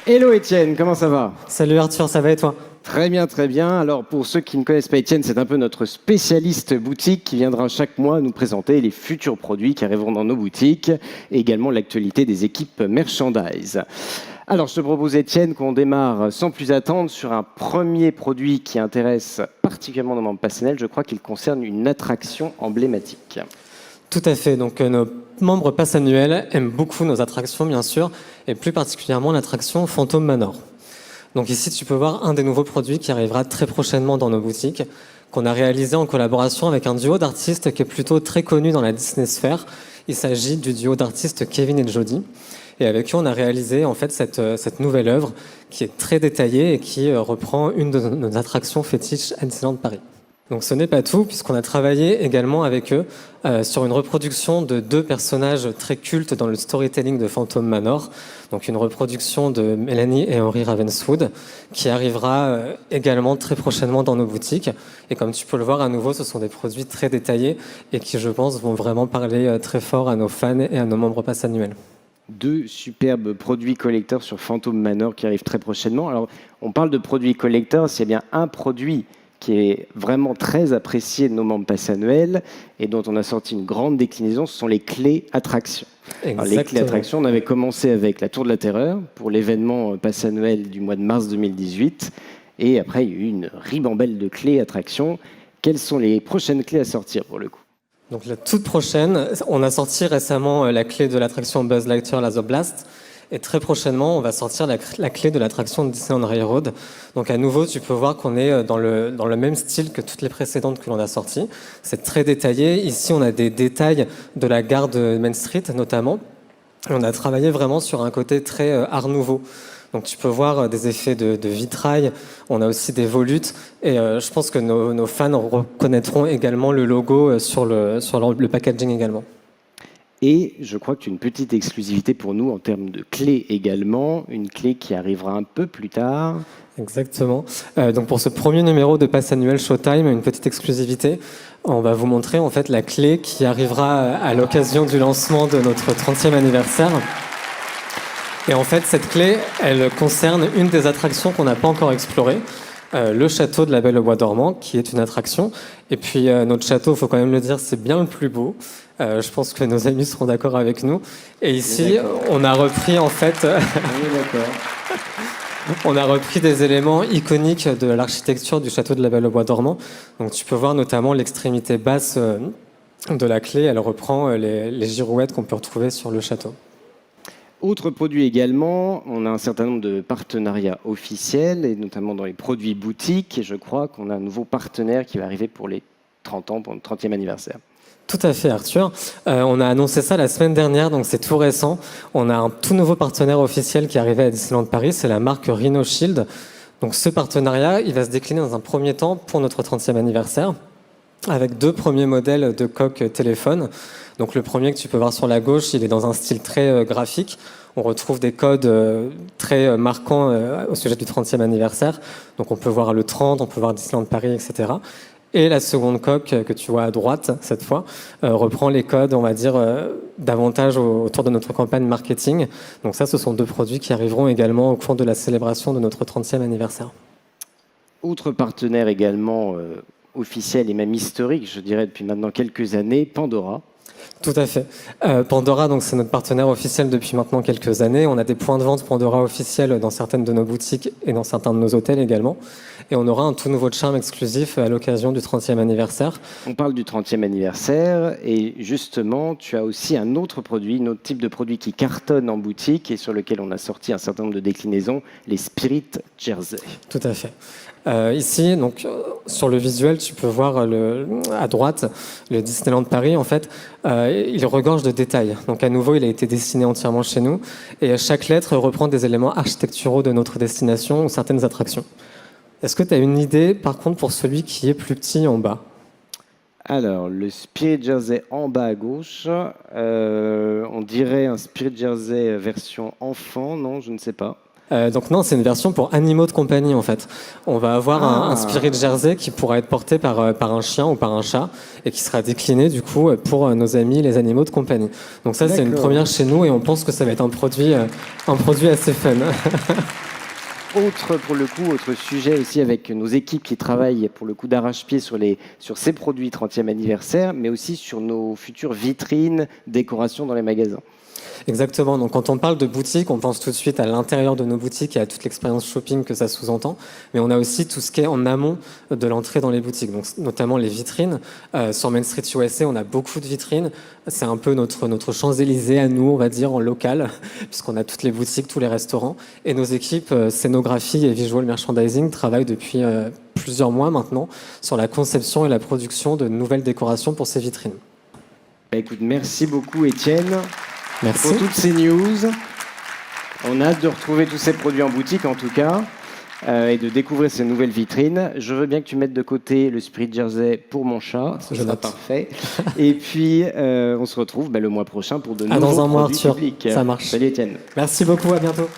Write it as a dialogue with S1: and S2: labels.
S1: Hello Étienne, comment ça va?
S2: Salut Arthur, ça va et toi?
S1: Très bien, très bien. Alors pour ceux qui ne connaissent pas Étienne, c'est un peu notre spécialiste boutique qui viendra chaque mois nous présenter les futurs produits qui arriveront dans nos boutiques et également l'actualité des équipes merchandise. Alors je te propose Étienne qu'on démarre sans plus attendre sur un premier produit qui intéresse particulièrement nos membres passionnels. Je crois qu'il concerne une attraction emblématique.
S2: Tout à fait, donc nos membres pass annuels aiment beaucoup nos attractions bien sûr, et plus particulièrement l'attraction Phantom Manor. Donc ici tu peux voir un des nouveaux produits qui arrivera très prochainement dans nos boutiques, qu'on a réalisé en collaboration avec un duo d'artistes qui est plutôt très connu dans la Disney sphère. Il s'agit du duo d'artistes Kevin et Jody. Et avec qui on a réalisé en fait cette nouvelle œuvre qui est très détaillée et qui reprend une de nos attractions fétiches à Disneyland Paris. Donc ce n'est pas tout, puisqu'on a travaillé également avec eux sur une reproduction de deux personnages très cultes dans le storytelling de Phantom Manor. Donc une reproduction de Mélanie et Henry Ravenswood, qui arrivera également très prochainement dans nos boutiques. Et comme tu peux le voir à nouveau, ce sont des produits très détaillés et qui, je pense, vont vraiment parler très fort à nos fans et à nos membres pass annuels.
S1: Deux superbes produits collecteurs sur Phantom Manor qui arrivent très prochainement. Alors, on parle de produits collecteurs, s'il y a bien un produit qui est vraiment très apprécié de nos membres pass annuels et dont on a sorti une grande déclinaison, ce sont les clés attractions. Alors, les clés attractions, on avait commencé avec la Tour de la Terreur pour l'événement pass annuel du mois de mars 2018. Et après, il y a eu une ribambelle de clés attractions. Quelles sont les prochaines clés à sortir pour le coup?
S2: Donc la toute prochaine, on a sorti récemment la clé de l'attraction Buzz Lightyear Laser Blast. Et très prochainement, on va sortir la clé de l'attraction de Disneyland Railroad. Donc à nouveau, tu peux voir qu'on est dans le même style que toutes les précédentes que l'on a sorties. C'est très détaillé. Ici, on a des détails de la gare de Main Street notamment. Et on a travaillé vraiment sur un côté très art nouveau. Donc tu peux voir des effets de vitrail, on a aussi des volutes, et je pense que nos fans reconnaîtront également le logo sur le packaging également.
S1: Et je crois que tu as une petite exclusivité pour nous en termes de clés également, une clé qui arrivera un peu plus tard.
S2: Exactement. Donc pour ce premier numéro de Pass Annuel Showtime, une petite exclusivité, on va vous montrer en fait la clé qui arrivera à l'occasion du lancement de notre 30e anniversaire. Et en fait, cette clé, elle concerne une des attractions qu'on n'a pas encore explorées, le château de la Belle au Bois dormant, qui est une attraction. Et puis notre château, il faut quand même le dire, c'est bien le plus beau. Je pense que nos amis seront d'accord avec nous. Et ici, on a repris en fait, on a repris des éléments iconiques de l'architecture du château de la Belle au Bois dormant. Donc tu peux voir notamment l'extrémité basse de la clé. Elle reprend les girouettes qu'on peut retrouver sur le château.
S1: Autre produit également, on a un certain nombre de partenariats officiels, et notamment dans les produits boutiques. Et je crois qu'on a un nouveau partenaire qui va arriver pour les 30 ans, pour le 30e anniversaire.
S2: Tout à fait, Arthur. On a annoncé ça la semaine dernière, donc c'est tout récent. On a un tout nouveau partenaire officiel qui est arrivé à Disneyland Paris, c'est la marque Rhino Shield. Donc ce partenariat, il va se décliner dans un premier temps pour notre 30e anniversaire, avec deux premiers modèles de coque téléphone. Donc le premier que tu peux voir sur la gauche, il est dans un style très graphique. On retrouve des codes très marquants au sujet du 30e anniversaire. Donc on peut voir le 30, on peut voir Disneyland Paris, etc. Et la seconde coque que tu vois à droite, cette fois, reprend les codes, on va dire, davantage autour de notre campagne marketing. Donc ça, ce sont deux produits qui arriveront également au cours de la célébration de notre 30e anniversaire.
S1: Autre partenaire également officiel et même historique, je dirais depuis maintenant quelques années, Pandora.
S2: Tout à fait. Pandora, donc c'est notre partenaire officiel depuis maintenant quelques années. On a des points de vente Pandora officiels dans certaines de nos boutiques et dans certains de nos hôtels également. Et on aura un tout nouveau charme exclusif à l'occasion du 30e anniversaire.
S1: On parle du 30e anniversaire et justement, tu as aussi un autre produit, un autre type de produit qui cartonne en boutique et sur lequel on a sorti un certain nombre de déclinaisons, les Spirit Jersey.
S2: Tout à fait. Ici, donc, sur le visuel, tu peux voir à droite le Disneyland Paris. En fait, il regorge de détails. Donc, à nouveau, il a été dessiné entièrement chez nous. Et chaque lettre reprend des éléments architecturaux de notre destination ou certaines attractions. Est-ce que tu as une idée, par contre, pour celui qui est plus petit en bas?
S1: Alors, le Spirit Jersey en bas à gauche, on dirait un Spirit Jersey version enfant, non, je ne sais pas.
S2: Donc non, c'est une version pour animaux de compagnie en fait. On va avoir un Spirit Jersey qui pourra être porté par un chien ou par un chat et qui sera décliné du coup pour nos amis les animaux de compagnie. Donc ça c'est une première chez nous et on pense que ça va être un produit assez fun.
S1: Autre sujet aussi avec nos équipes qui travaillent pour le coup d'arrache-pied sur ces produits 30e anniversaire, mais aussi sur nos futures vitrines, décorations dans les magasins.
S2: Exactement. Donc, quand on parle de boutique, on pense tout de suite à l'intérieur de nos boutiques et à toute l'expérience shopping que ça sous-entend. Mais on a aussi tout ce qui est en amont de l'entrée dans les boutiques, donc notamment les vitrines. Sur Main Street USA, on a beaucoup de vitrines. C'est un peu notre Champs-Élysées à nous, on va dire, en local, puisqu'on a toutes les boutiques, tous les restaurants. Et nos équipes scénographie et visual merchandising travaillent depuis plusieurs mois maintenant sur la conception et la production de nouvelles décorations pour ces vitrines.
S1: Écoute, merci beaucoup, Étienne.
S2: Merci.
S1: Pour toutes ces news. On a hâte de retrouver tous ces produits en boutique, en tout cas, et de découvrir ces nouvelles vitrines. Je veux bien que tu mettes de côté le Spirit Jersey pour mon chat. Ça sera parfait. Et puis, on se retrouve le mois prochain pour de nouveaux
S2: dans un mois,
S1: produits
S2: Arthur.
S1: publics.
S2: Ça marche.
S1: Salut, Étienne.
S2: Merci beaucoup. À bientôt.